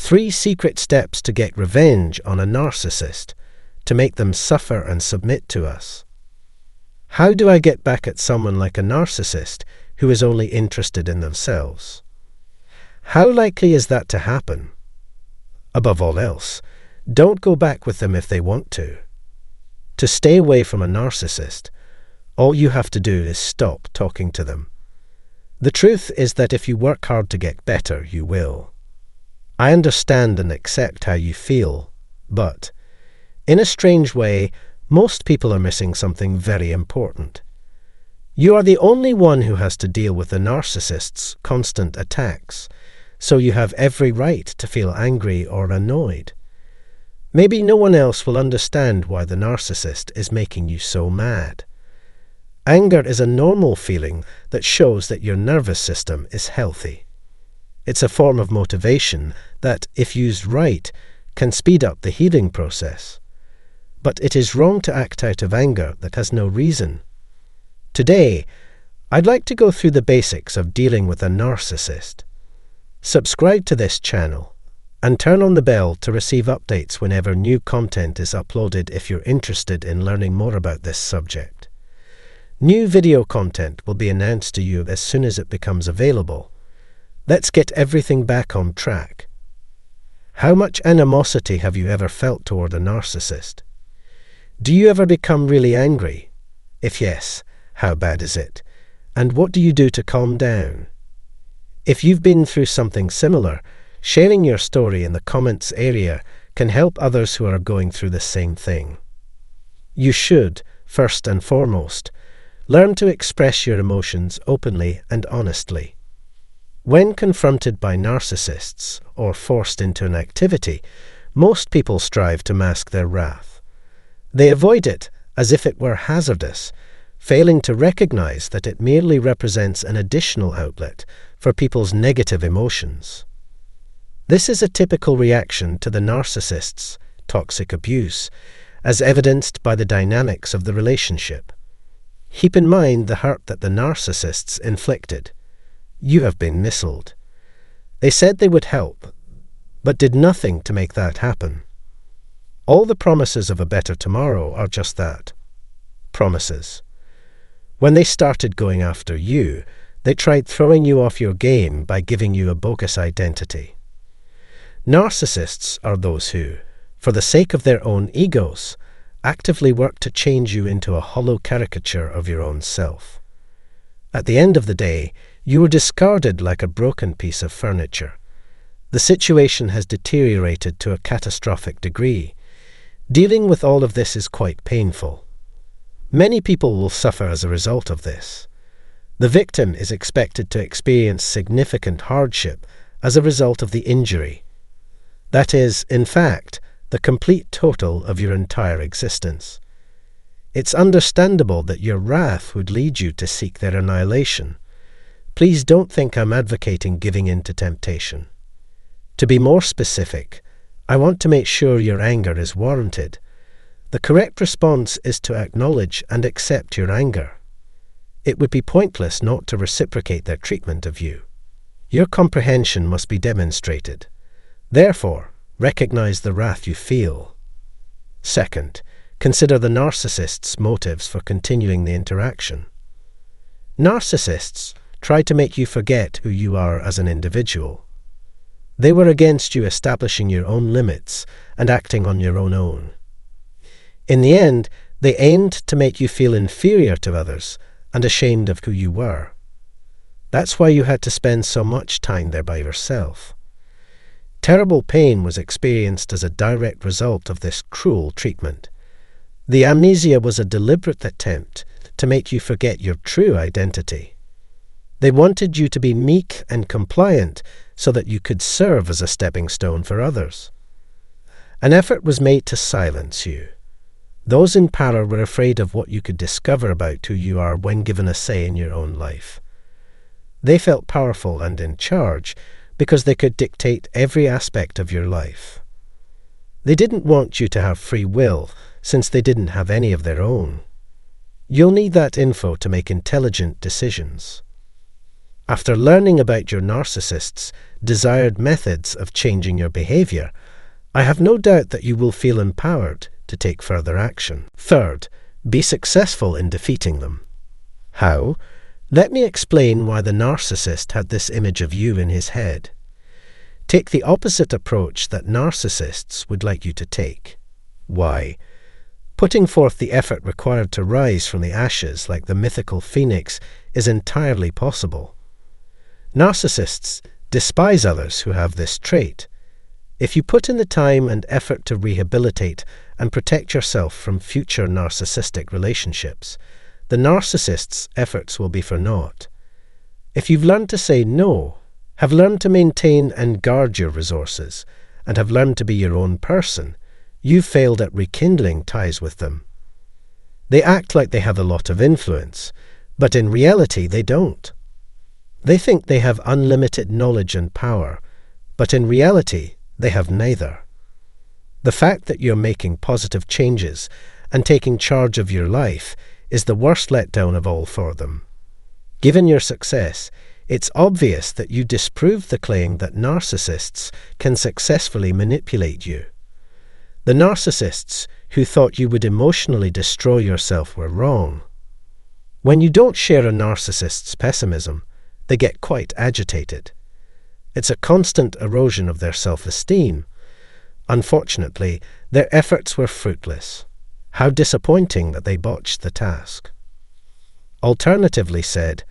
3 secret steps to get revenge on a narcissist, to make them suffer and submit to us. How do I get back at someone like a narcissist who is only interested in themselves? How likely is that to happen? Above all else, don't go back with them if they want to. To stay away from a narcissist, all you have to do is stop talking to them. The truth is that if you work hard to get better, you will. I understand and accept how you feel, but, in a strange way, most people are missing something very important. You are the only one who has to deal with the narcissist's constant attacks, so you have every right to feel angry or annoyed. Maybe no one else will understand why the narcissist is making you so mad. Anger is a normal feeling that shows that your nervous system is healthy. It's a form of motivation that, if used right, can speed up the healing process. But it is wrong to act out of anger that has no reason. Today, I'd like to go through the basics of dealing with a narcissist. Subscribe to this channel and turn on the bell to receive updates whenever new content is uploaded if you're interested in learning more about this subject. New video content will be announced to you as soon as it becomes available. Let's get everything back on track. How much animosity have you ever felt toward a narcissist? Do you ever become really angry? If yes, how bad is it? And what do you do to calm down? If you've been through something similar, sharing your story in the comments area can help others who are going through the same thing. You should, first and foremost, learn to express your emotions openly and honestly. When confronted by narcissists or forced into an activity, most people strive to mask their wrath. They avoid it as if it were hazardous, failing to recognize that it merely represents an additional outlet for people's negative emotions. This is a typical reaction to the narcissist's toxic abuse, as evidenced by the dynamics of the relationship. Keep in mind the hurt that the narcissists inflicted. You have been missiled. They said they would help, but did nothing to make that happen. All the promises of a better tomorrow are just that, promises. When they started going after you, they tried throwing you off your game by giving you a bogus identity. Narcissists are those who, for the sake of their own egos, actively work to change you into a hollow caricature of your own self. At the end of the day, you were discarded like a broken piece of furniture. The situation has deteriorated to a catastrophic degree. Dealing with all of this is quite painful. Many people will suffer as a result of this. The victim is expected to experience significant hardship as a result of the injury. That is, in fact, the complete total of your entire existence. It's understandable that your wrath would lead you to seek their annihilation. Please don't think I'm advocating giving in to temptation. To be more specific, I want to make sure your anger is warranted. The correct response is to acknowledge and accept your anger. It would be pointless not to reciprocate their treatment of you. Your comprehension must be demonstrated. Therefore, recognize the wrath you feel. Second, consider the narcissist's motives for continuing the interaction. Narcissists try to make you forget who you are as an individual. They were against you establishing your own limits and acting on your own. In the end, they aimed to make you feel inferior to others and ashamed of who you were. That's why you had to spend so much time there by yourself. Terrible pain was experienced as a direct result of this cruel treatment. The amnesia was a deliberate attempt to make you forget your true identity. They wanted you to be meek and compliant so that you could serve as a stepping stone for others. An effort was made to silence you. Those in power were afraid of what you could discover about who you are when given a say in your own life. They felt powerful and in charge because they could dictate every aspect of your life. They didn't want you to have free will since they didn't have any of their own. You'll need that info to make intelligent decisions. After learning about your narcissist's desired methods of changing your behavior, I have no doubt that you will feel empowered to take further action. Third, be successful in defeating them. How? Let me explain why the narcissist had this image of you in his head. Take the opposite approach that narcissists would like you to take. Why? Putting forth the effort required to rise from the ashes like the mythical phoenix is entirely possible. Narcissists despise others who have this trait. If you put in the time and effort to rehabilitate and protect yourself from future narcissistic relationships, the narcissist's efforts will be for naught. If you've learned to say no, have learned to maintain and guard your resources, and have learned to be your own person, you've failed at rekindling ties with them. They act like they have a lot of influence, but in reality they don't. They think they have unlimited knowledge and power, but in reality they have neither. The fact that you're making positive changes and taking charge of your life is the worst letdown of all for them. Given your success, it's obvious that you disprove the claim that narcissists can successfully manipulate you. The narcissists who thought you would emotionally destroy yourself were wrong. When you don't share a narcissist's pessimism, they get quite agitated. It's a constant erosion of their self-esteem. Unfortunately, their efforts were fruitless. How disappointing that they botched the task. Alternatively said,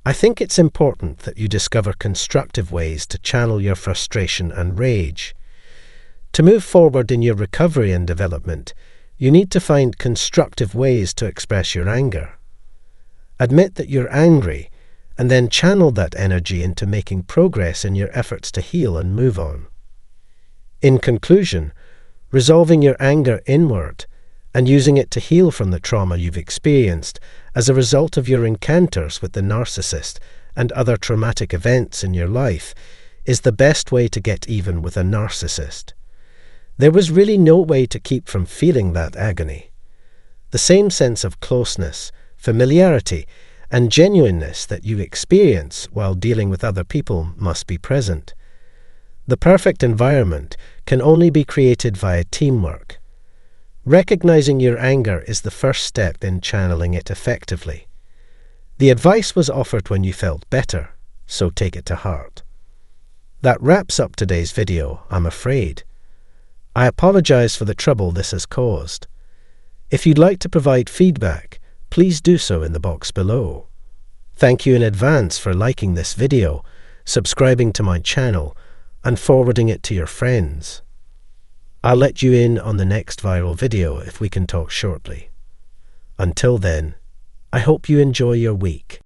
I think it's important that you discover constructive ways to channel your frustration and rage. To move forward in your recovery and development, you need to find constructive ways to express your anger. Admit that you're angry, and then channel that energy into making progress in your efforts to heal and move on. In conclusion, resolving your anger inward and using it to heal from the trauma you've experienced as a result of your encounters with the narcissist and other traumatic events in your life is the best way to get even with a narcissist. There was really no way to keep from feeling that agony. The same sense of closeness, familiarity, and genuineness that you experience while dealing with other people must be present. The perfect environment can only be created via teamwork. Recognizing your anger is the first step in channeling it effectively. The advice was offered when you felt better, so take it to heart. That wraps up today's video, I'm afraid. I apologize for the trouble this has caused. If you'd like to provide feedback, please do so in the box below. Thank you in advance for liking this video, subscribing to my channel, and forwarding it to your friends. I'll let you in on the next viral video if we can talk shortly. Until then, I hope you enjoy your week.